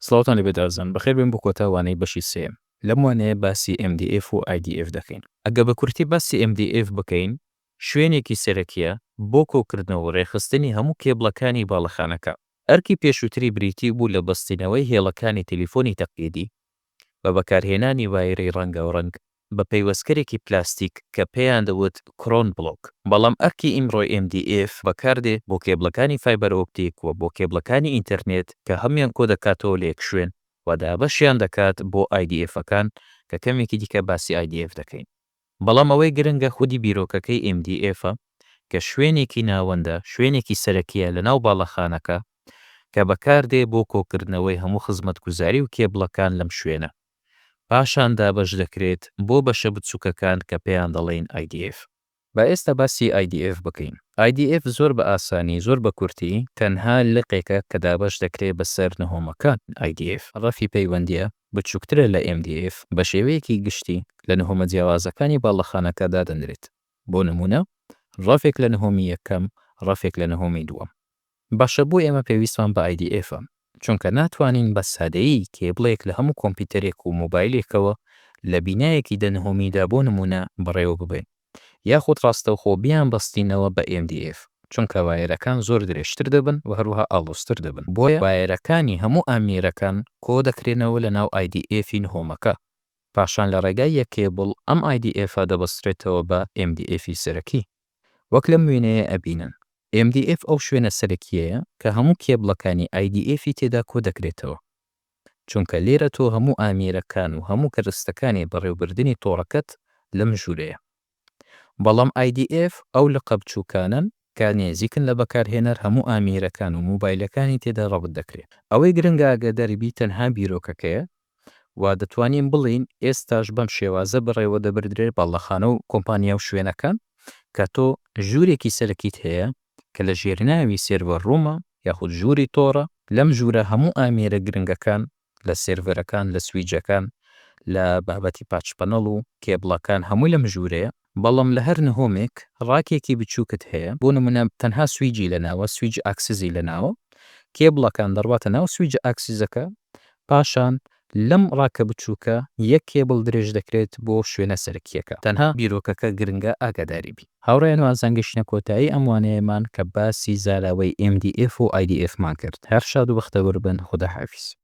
سڵاوتان لەبێت ئازان بەخێر بێن بۆ کۆتاوانەی بەشی سێم لەم وانەیە باسی MDF و IDF دەکەین. ئەگە بە کورتی باسی MDF بکەین شوێنێکی سەرەکیە بۆ کۆکردنەوە و ڕێخستنی هەموو کێبڵەکانی باڵەخانەکە. ئەرکی پێشووتری بریتی بوو لە بەستینەوەی هێڵەکانی تەلیفۆنی تەقلیدی بە بەکارهێنانی وایرەی ڕەنگە و ڕەنگ بە پەیوەستکەرێکی پلاستیک کە پێیان دەوت کرۆن بڵۆک. بەڵام ئەرکی ئیمڕۆی MDF بەکاردێت بۆ کێبڵەکانی فایبەر ئۆپتیک و بۆ کێبڵەکانی ئینتەرنێت کە هەمیان کۆ دەکاتەوە لە یەک شوێن و دابەشیان دەکات بۆ IDFەکان کە کەمێکی دیکە باسی IDF دەکەین. بەڵام ئەوەی گرنگە خودی بیرۆکەکەی MDFە کە شوێنێکی ناوەندە شوێنێکی سەرەکیە لە ناو باڵەخانەکە کە بەکاردێ بۆ کۆکردنەوەی هەموو خزمەتگوزاری و کێبڵەکان لەم شوێنە. پاشان دابەش دەکرێت بۆ بەشە بچووکەکان کە پێیان دەڵێن IDF. با ئێستا باسی IDF بکەین. IDF زۆر بە ئاسانی زۆر بە کورتی تەنها لقێکە کە دابەش دەکرێت بەسەر نهۆمەکان. IDF ڕەفی پەیوەندیە بچووکترە لە MDF بە شێوەیەکی گشتی لە نهۆمە جیاوازەکانی باڵەخانەکەدا دەنرێت. بۆ نمونە ڕەفێک لە نهۆمی یەکەم ڕەفێک لە نهۆمی دووەم. باشە بۆ ئێمە پێویستمان بە IDFە چونکە ناتوانین بە سادەیی کێبڵێک لە هەموو کۆمپیوتەرێک و مۆبایلێکەوە لە بینایەکی دەنهۆمیدا بۆ نمونە بڕێوە ببێن یاخود ڕاستەوخۆ بیان بەستینەوە بە MDF چونکە وایرەکان زۆر درێژتر دەبن و هەروەها ئاڵۆزتر دەبن بۆیە وایرەکانی هەموو ئامێرەکان کۆ دەکرێنەوە لە ناو IDFی نهۆمەکە پاشان لە ڕێگای یەک کێبڵ ئەم IDFە دەبەسترێتەوە بە MDFی سەرەکی. وەک لەم وێنەیە ئەبینن MDF ئەو شوێنە سەرەکیەیە کە هەموو کێبڵەکانی IDFی تێدا کۆ دەکرێتەوە چونکە لێرە تۆ هەموو ئامێرەکان و هەموو کەرستەکانی بەڕێوەبردننی تۆڕەکەت لەم ژوورەیە. بەڵام IDF ئەو لە قەبچووکانن کە نێزیکن لە بەکارهێنەر هەموو ئامێرەکان و موبایلەکانی تێدا ڕەبط دەکرێت. ئەوەی گرنگە ئاگاداری تەنها بیرۆکەکەیە و دەتوانین بڵین ئێستاش بەم شێوازە بڕێوە دەبردرێت باڵەخانە و کۆمپانیا و شوێنەکان کە تۆ ژوورێکی سەرەکیت هەیە کە لە ژێرناوی سێرڤەر ڕوومە یاخود ژووری تۆڕە لەم ژوورە هەموو ئامێرە گرنگەکان لە سێرڤەرەکان لە سویجەکان لە بابەتی پاچپەنەڵ و کێبڵەکان هەمووی لەم ژوورەیە. بەڵام لە هەر نهۆمێک ڕاکێکی بچووکت هەیە بۆ نمونە تەنها سویجی لەناوە سویج ئاکسیزی لەناوە کێبڵەکان دەڕواتە ناو سویج ئاکسیزەکە پاشان لەم ڕاکە بچووکە یەک کێبڵ درێژ دەکرێت بۆ شوێنە سەرکیەکە تەنها بیرۆکەکە گرنگە ئاگاداری بی. هاوڕێیان و ئازانگەشتنە کۆتایی ئەموانەیەمان کە باسی زاراوەی MDF و IDFمان کرد. هەر شاد و بەختەوەر بن. خوداحافیز.